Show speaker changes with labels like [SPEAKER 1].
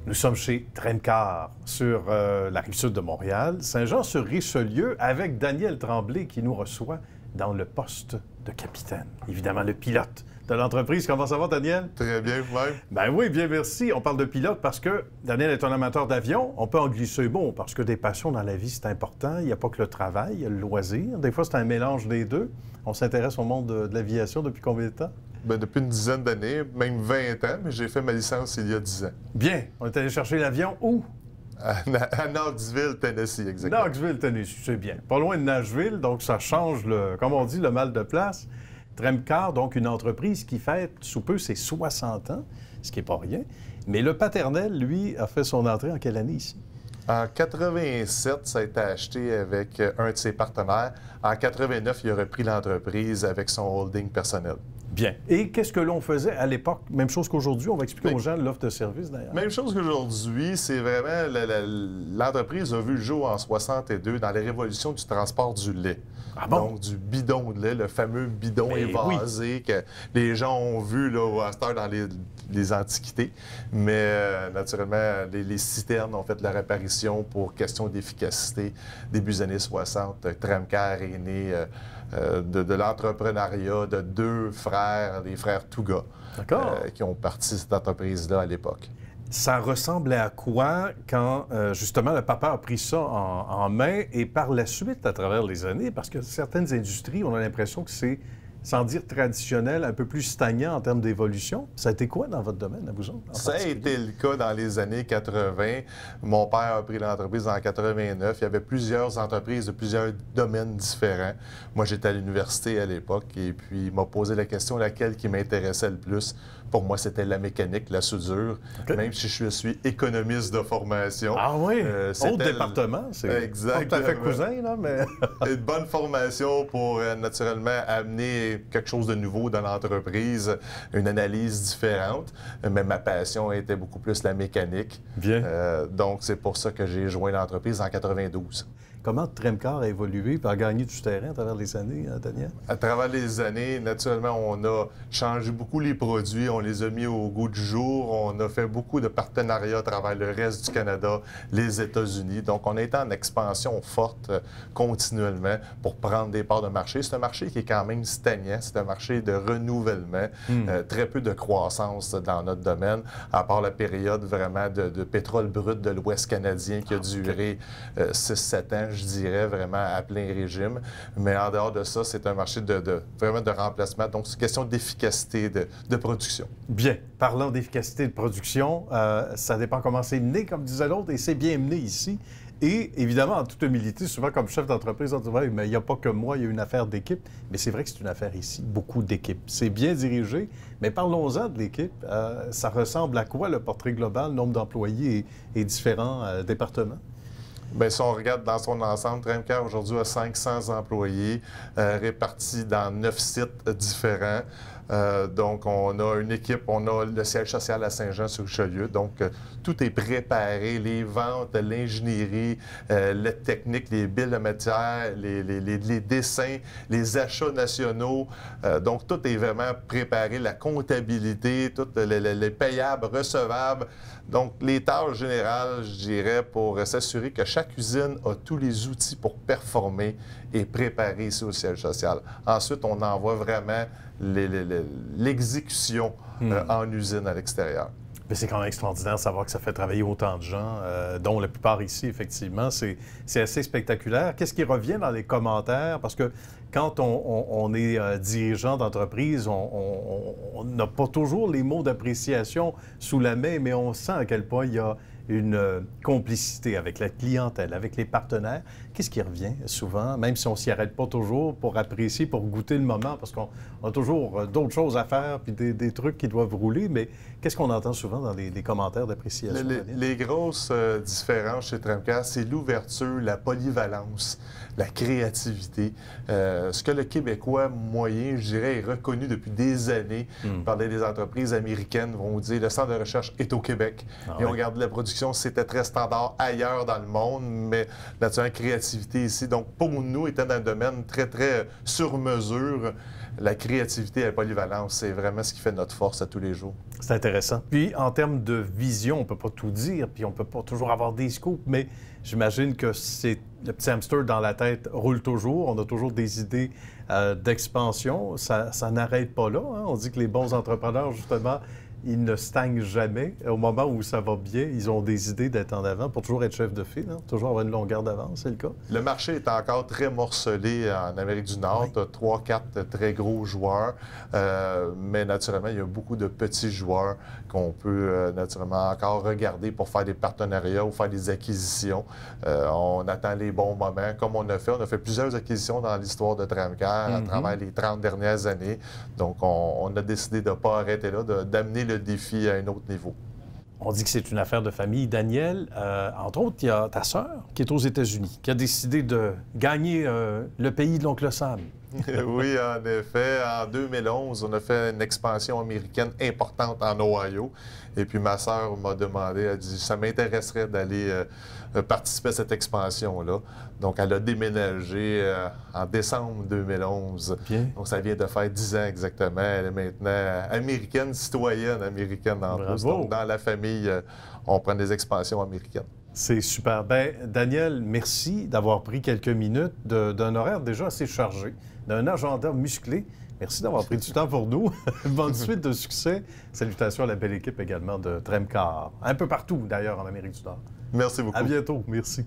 [SPEAKER 1] Nous sommes chez Tremcar, sur la rive-sud de Montréal, Saint-Jean-sur-Richelieu, avec Daniel Tremblay qui nous reçoit dans le poste de capitaine. Évidemment, le pilote de l'entreprise. Comment ça va, Daniel?
[SPEAKER 2] Très bien, vous-même.
[SPEAKER 1] Ben oui, bien merci. On parle de pilote parce que Daniel est un amateur d'avion. On peut en glisser bon, parce que des passions dans la vie, c'est important. Il n'y a pas que le travail, il y a le loisir. Des fois, c'est un mélange des deux. On s'intéresse au monde de l'aviation depuis combien de temps?
[SPEAKER 2] Ben, depuis une dizaine d'années, même 20 ans, mais j'ai fait ma licence il y a 10 ans.
[SPEAKER 1] Bien. On est allé chercher l'avion où?
[SPEAKER 2] À Knoxville, Tennessee, exactement.
[SPEAKER 1] Knoxville, Tennessee, c'est bien. Pas loin de Nashville, donc ça change, comme on dit, le mal de place. Tremcar, donc une entreprise qui fête sous peu ses 60 ans, ce qui n'est pas rien. Mais le paternel, lui, a fait son entrée en quelle année ici?
[SPEAKER 2] En 87, ça a été acheté avec un de ses partenaires. En 89, il a repris l'entreprise avec son holding personnel.
[SPEAKER 1] Bien. Et qu'est-ce que l'on faisait à l'époque? Même chose qu'aujourd'hui. On va expliquer aux gens l'offre de service, d'ailleurs.
[SPEAKER 2] Même chose qu'aujourd'hui, c'est vraiment... L'entreprise a vu le jour en 62 dans la révolution du transport du lait.
[SPEAKER 1] Ah bon?
[SPEAKER 2] Donc, du bidon de lait, le fameux bidon évasé que les gens ont vu là, à cette heure dans les antiquités. Mais naturellement, les citernes ont fait leur apparition pour question d'efficacité. Début des années 60, Tremcar est né de l'entrepreneuriat de deux frères, les frères Touga, qui ont parti cette entreprise-là à l'époque.
[SPEAKER 1] Ça ressemblait à quoi quand, justement, le papa a pris ça en main et par la suite, à travers les années, parce que certaines industries, on a l'impression que c'est, sans dire traditionnel, un peu plus stagnant en termes d'évolution. Ça a été quoi dans votre domaine, à vous autres?
[SPEAKER 2] Ça a été le cas dans les années 80. Mon père a pris l'entreprise en 89. Il y avait plusieurs entreprises de plusieurs domaines différents. Moi, j'étais à l'université à l'époque et puis il m'a posé la question laquelle qui m'intéressait le plus. Pour moi, c'était la mécanique, la soudure, même si je suis économiste de formation.
[SPEAKER 1] Ah oui? Autre département, c'est
[SPEAKER 2] exactement.
[SPEAKER 1] Pas tout à fait cousin, là, mais...
[SPEAKER 2] Une bonne formation pour, naturellement, amener quelque chose de nouveau dans l'entreprise, une analyse différente. Mais ma passion était beaucoup plus la mécanique.
[SPEAKER 1] Bien.
[SPEAKER 2] Donc, c'est pour ça que j'ai joint l'entreprise en 92.
[SPEAKER 1] Comment Tremcar a évolué et a gagné du terrain à travers les années, Daniel?
[SPEAKER 2] À travers les années, naturellement, on a changé beaucoup les produits, on les a mis au goût du jour, on a fait beaucoup de partenariats à travers le reste du Canada, les États-Unis. Donc, on a été en expansion forte continuellement pour prendre des parts de marché. C'est un marché qui est quand même stagnant, c'est un marché de renouvellement, très peu de croissance dans notre domaine, à part la période vraiment de pétrole brut de l'Ouest canadien qui a duré 6-7 ans, je dirais, vraiment à plein régime. Mais en dehors de ça, c'est un marché vraiment de remplacement. Donc, c'est une question d'efficacité de production.
[SPEAKER 1] Bien. Parlant d'efficacité de production, ça dépend comment c'est mené, comme disait l'autre, et c'est bien mené ici. Et évidemment, en toute humilité, souvent comme chef d'entreprise, on dit « mais il n'y a pas que moi, il y a une affaire d'équipe ». Mais c'est vrai que c'est une affaire ici, beaucoup d'équipes. C'est bien dirigé, mais parlons-en de l'équipe. Ça ressemble à quoi le portrait global, nombre d'employés et différents départements?
[SPEAKER 2] Bien, si on regarde dans son ensemble, Tremcar aujourd'hui a 500 employés répartis dans 9 sites différents. Donc, on a une équipe, on a le siège social à Saint-Jean-sur-Richelieu. Donc, tout est préparé, les ventes, l'ingénierie, la technique, les billes de matière, les dessins, les achats nationaux. Donc, tout est vraiment préparé, la comptabilité, tout les payables, recevables. Donc, les tâches générales, je dirais, pour s'assurer que chaque usine a tous les outils pour performer et préparer ici au siège social. Ensuite, on envoie vraiment l'exécution en usine à l'extérieur.
[SPEAKER 1] Mais c'est quand même extraordinaire de savoir que ça fait travailler autant de gens, dont la plupart ici, effectivement. C'est assez spectaculaire. Qu'est-ce qui revient dans les commentaires? Parce que quand on est dirigeant d'entreprise, on n'a pas toujours les mots d'appréciation sous la main, mais on sent à quel point il y a une complicité avec la clientèle, avec les partenaires. Qu'est-ce qui revient souvent, même si on ne s'y arrête pas toujours pour apprécier, pour goûter le moment, parce qu'on a toujours d'autres choses à faire, puis des trucs qui doivent rouler, mais qu'est-ce qu'on entend souvent dans les commentaires d'appréciation?
[SPEAKER 2] Les grosses différences chez Tremcar, c'est l'ouverture, la polyvalence, la créativité. Ce que le Québécois moyen, je dirais, est reconnu depuis des années. Parler des entreprises américaines vont dire le centre de recherche est au Québec. Et on regarde la production, c'était très standard ailleurs dans le monde, mais naturellement, créativité créativité ici. Donc, pour nous, étant dans un domaine très, très sur mesure, la créativité et la polyvalence, c'est vraiment ce qui fait notre force à tous les jours.
[SPEAKER 1] C'est intéressant. Puis, en termes de vision, on ne peut pas tout dire, puis on ne peut pas toujours avoir des scoops, mais j'imagine que c'est le petit hamster dans la tête roule toujours. On a toujours des idées d'expansion. Ça n'arrête pas là, hein? On dit que les bons entrepreneurs, justement, ils ne stagnent jamais. Au moment où ça va bien, ils ont des idées d'être en avant pour toujours être chef de file, hein? Toujours avoir une longueur d'avance, c'est le cas.
[SPEAKER 2] Le marché est encore très morcelé en Amérique du Nord.
[SPEAKER 1] Oui.
[SPEAKER 2] Tu as 3-4 très gros joueurs, mais naturellement, il y a beaucoup de petits joueurs qu'on peut naturellement encore regarder pour faire des partenariats ou faire des acquisitions. On attend les bons moments, comme on a fait. On a fait plusieurs acquisitions dans l'histoire de Tramcar à travers les 30 dernières années. Donc, on a décidé de ne pas arrêter là, d'amener le défi à un autre niveau.
[SPEAKER 1] On dit que c'est une affaire de famille. Daniel, entre autres, il y a ta sœur qui est aux États-Unis, qui a décidé de gagner le pays de l'oncle Sam.
[SPEAKER 2] Oui, en effet. En 2011, on a fait une expansion américaine importante en Ohio. Et puis ma sœur m'a demandé, elle dit, ça m'intéresserait d'aller participer à cette expansion-là. Donc, elle a déménagé en décembre 2011.
[SPEAKER 1] Bien.
[SPEAKER 2] Donc, ça vient de faire 10 ans exactement. Elle est maintenant américaine, citoyenne américaine en plus. Donc, dans la famille, on prend des expansions américaines.
[SPEAKER 1] C'est super. Bien, Daniel, merci d'avoir pris quelques minutes d'un horaire déjà assez chargé, d'un agenda musclé. Merci d'avoir pris du temps pour nous. Bonne suite de succès. Salutations à la belle équipe également de Tramcar. Un peu partout, d'ailleurs, en Amérique du Nord.
[SPEAKER 2] Merci beaucoup.
[SPEAKER 1] À bientôt. Merci.